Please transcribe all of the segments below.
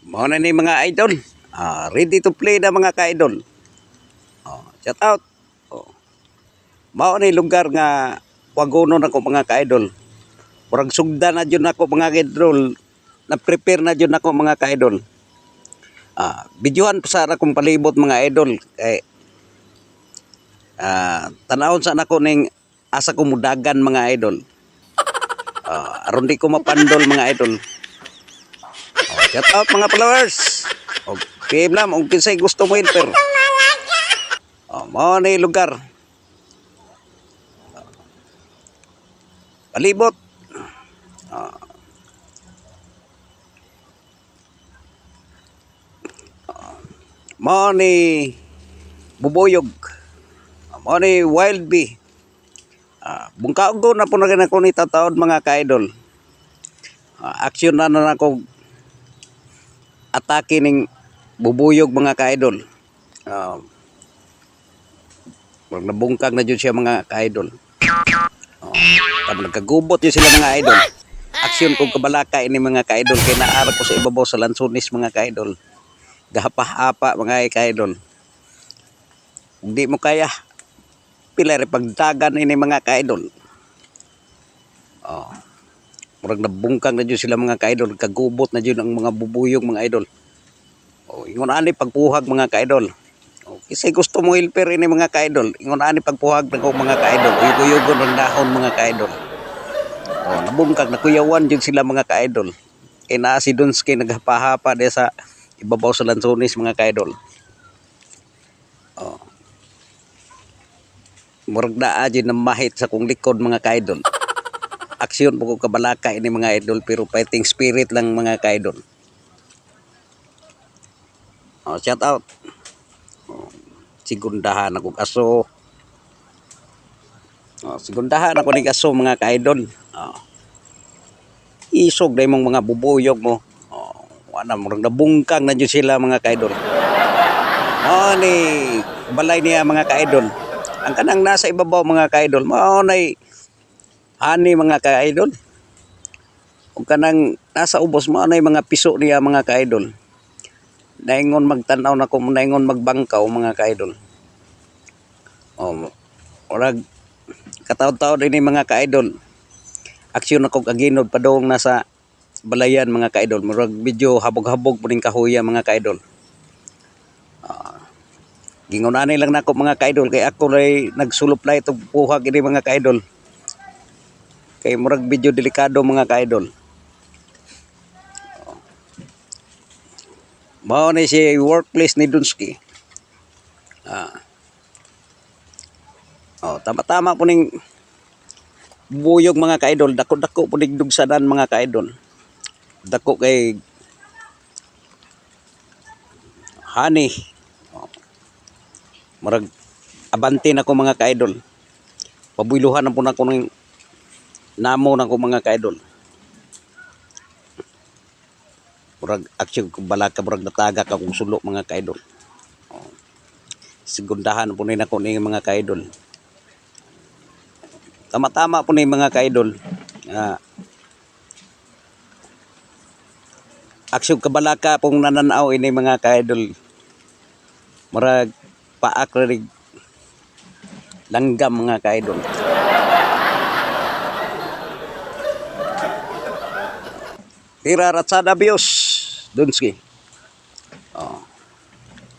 Mao na ni mga idol. Ready to play na mga ka-idol. Shout out. Oh. Mao ni lugar nga wagonon ako mga ka-idol. Murag sugda na jud ako mga ka-idol. Na-prepare na jud ako mga ka-idol. Videohan pa sa akong palibot mga idol kay tanawon sa nako ning asa ko mudagan mga idol. Aron di ko mapandol mga idol. Shout out mga followers. Okay lang, kung kinsay gusto mo helper. Mao ni lugar. Palibot. Mao ni bubuyog. Mao ni wild bee. Bungkaog ko na po na ko ni tataod mga ka-idol. Action na na ako atake ning bubuyog mga ka-idol. Nabungkag na dyan siya mga ka-idol. Nagkagubot yun sila mga idol. Action kong kabalaka ini mga ka-idol. Kaya naarap ko sa ibabaw sa lansunis mga ka-idol. Gahapa-hapa mga ka-idol. Hindi mo kaya. Pilari pagdagan ini mga ka-idol. Murag nabungkag na dyan sila mga ka-idol. Kagubot na dyan ang mga bubuyog mga idol. Ingon ani pagpuhag mga ka-idol. Kasi gusto mo helper ini mga ka-idol. Ingon ani pagpuhag na ko mga ka-idol. Uyugo ng dahon mga ka-idol. Nabungkag na kuyawan dyan sila mga ka-idol. Kaya na si Dunski naghapa-hapa de sa ibabaw sa lansunis mga ka-idol. Murag na dyan na mahit sa kong likod mga ka-idol. Aksyon po ko kabalaka ini mga idol pero fighting spirit lang mga ka-idol. Shout out. Sigundahan ako aso. Sigundahan ako ng aso mga ka-idol. Isog na yung mga bubuyog mo. Wala murag nabungkang na dyan sila mga ka-idol. Ni balay niya mga ka-idol. Ang kanang nasa ibabaw mga ka-idol. Nay ani mga ka-idol. Kung kanang nasa ubos mo nay mga piso niya mga ka-idol. Naingon magtanaw na ko, naingon magbangkaw mga ka-idol. Orag kataon-taon din mga ka-idol. Aksyon ako kaginod padong nasa balayan mga ka-idol. Murag video habog-habog po rin kahuya mga ka-idol. Gingunani lang nako mga ka-idol kay ako ray nagsuluplay itong puhag ini mga ka-idol. Kay murag video delikado mga ka-idol. Mao ni si workplace ni Dunski. Tama-tama po ning buyog mga ka-idol. Dako-dako po ning dugsanan mga ka-idol. Dako kay honey. Marag abante na ko mga ka-idol. Pabuyluhan na po na ko ng namo na ko mga ka-idol. Murag aksyon ko balaka murag natagak akong sulo mga ka-idol. Sigundahan po na ko ng mga ka-idol. Tama-tama po na mga ka-idol. Aksyon kabalaka pong nananaw ini mga ka-idol. Murag paak rig langgam mga ka-idol. Tira ratsada bios Dunski.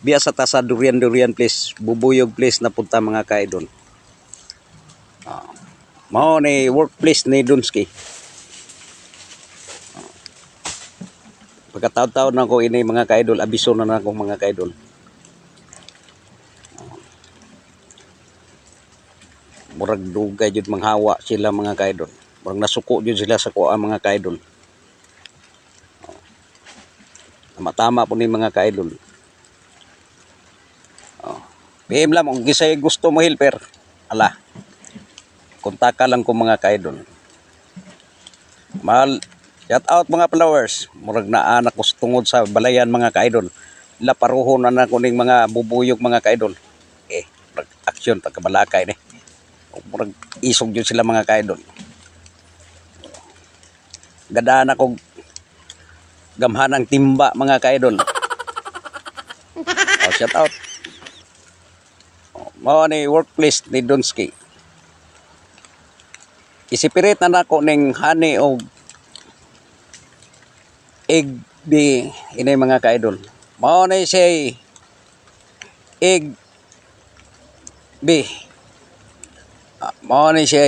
Biasa ta sa durian place, bubuyog place na punta mga ka-idol. Mao ni workplace ni Dunski. Pagkataon-taon na ko ini mga ka-idol, abiso na ako mga ka-idol. Murag dugay jud manghawa sila mga ka-idol. Murag nasuko jud sila sa kuha mga ka-idol. Tama-tama po ni mga ka-idol. PM lang kung kisay gusto mo helper. Kontaka lang ko mga ka-idol. Mahal, shout out mga followers. Murag na anak ko tungod sa balayan mga ka-idol. Laparuhon na ko ning mga bubuyog mga ka-idol. Murag action pagkabalakay ni. Murag isog yun sila mga ka-idol. Gadaan ako gamhanang timba mga ka-idol. Oh, shout out. Mao ni workplace ni Donski. Isipirit na nako ning honey o egg di inay mga ka-idol. Mao ni siya egg B. Mao ni siya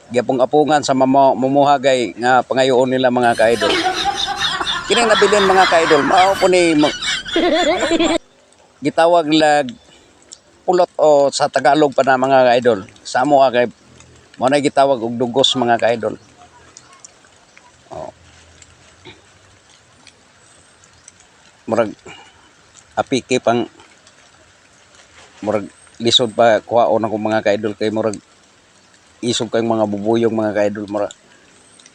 gapong-apungan sa mamuhagay nga pangayoon nila mga ka-idol. Kining nabilin mga ka-idol, mao po ni gitawag lag pulot o sa Tagalog pa na mga ka-idol. Sa amo kay mao na gitawag og dugos mga ka-idol. Oh. Murag apike pang murag lisod pa kuhaon ako mga ka-idol kay murag isog kayong mga bubuyong mga ka-idol, murag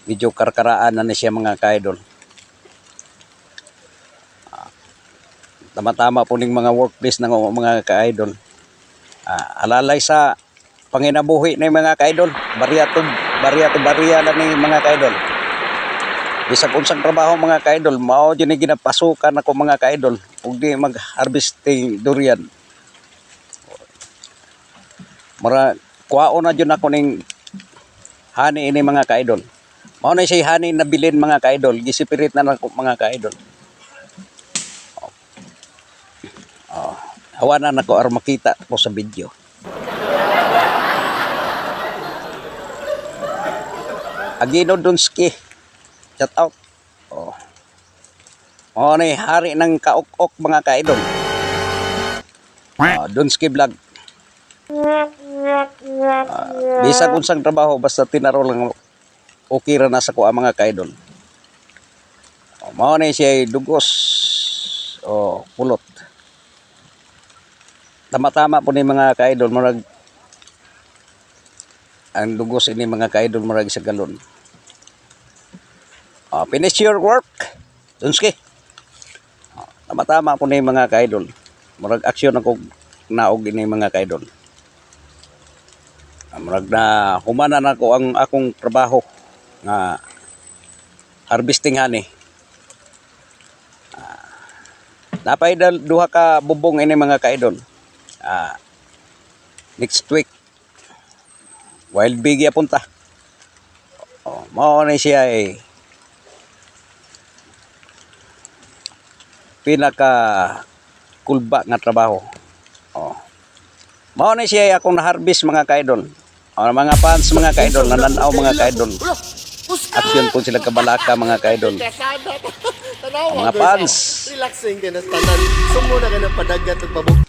medyo karkaraan na ni siya mga ka-idol. Tama-tama po ning mga workplace ng mga ka-idol. Alalay sa panginabuhi ng mga ka-idol, barya lang ni mga ka-idol. Bisag unsang trabaho mga ka-idol, mao jud ni ginapasukan ako mga ka-idol ug di mag-harvesting durian. Mura kuhaon na jud ako ning honey ini mga ka-idol. Mao na siya honey na bilin mga ka-idol, gisipirit na nako mga ka-idol. Hawanan ako aron makita ko sa video. Agino Donski. Shout out. Oh. Mao ni hari ng kaok-ok mga ka-idol. Donski vlog. Bisag unsang trabaho basta tinaro lang okay ra na sa kuha mga ka-idol. Mao ni siya dugos o pulot. Tama-tama po ni mga ka-idol, murag ang dugos ini mga ka-idol murag sa galon. Finish your work, Donski. Tama-tama po ni mga ka-idol, murag aksyon ako naog ini mga ka-idol. Murag na humanan ako ang akong trabaho nga harvesting honey. Napay duha ka bubong ini mga ka-idol. Next week wild big punta. Mao ni siya pinaka kulba nga trabaho. Mao ni siya akong na-harvest mga ka-idol. Mga fans mga ka-idol, nananaw mga ka-idol. Aksyon po sila kabalaka mga ka-idol. Mga fans. Relaxing ka na tanan. Sumo na ka ng padagat at pabuk.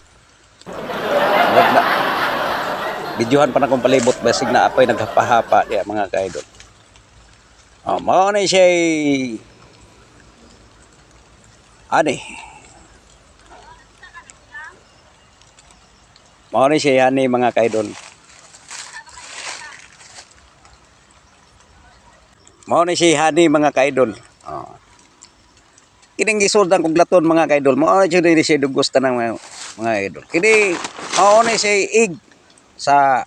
Videohan pa na kong palibot basig na apoy naghapahapa diya mga ka-idol. Mao na siya ani. Mao na siya ani mga ka-idol. Mao na siya ani mga ka-idol. Kining gisuldan kong laton mga ka-idol. Mao na siya dugos tanang mga idol. Kini mao na siya ig sa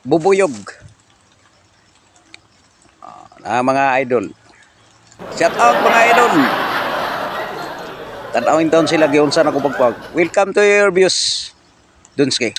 bubuyog na mga idol. Shout out mga idol. Tanawin taon sila giunsa na ko pagpag. Welcome to your views, Donski.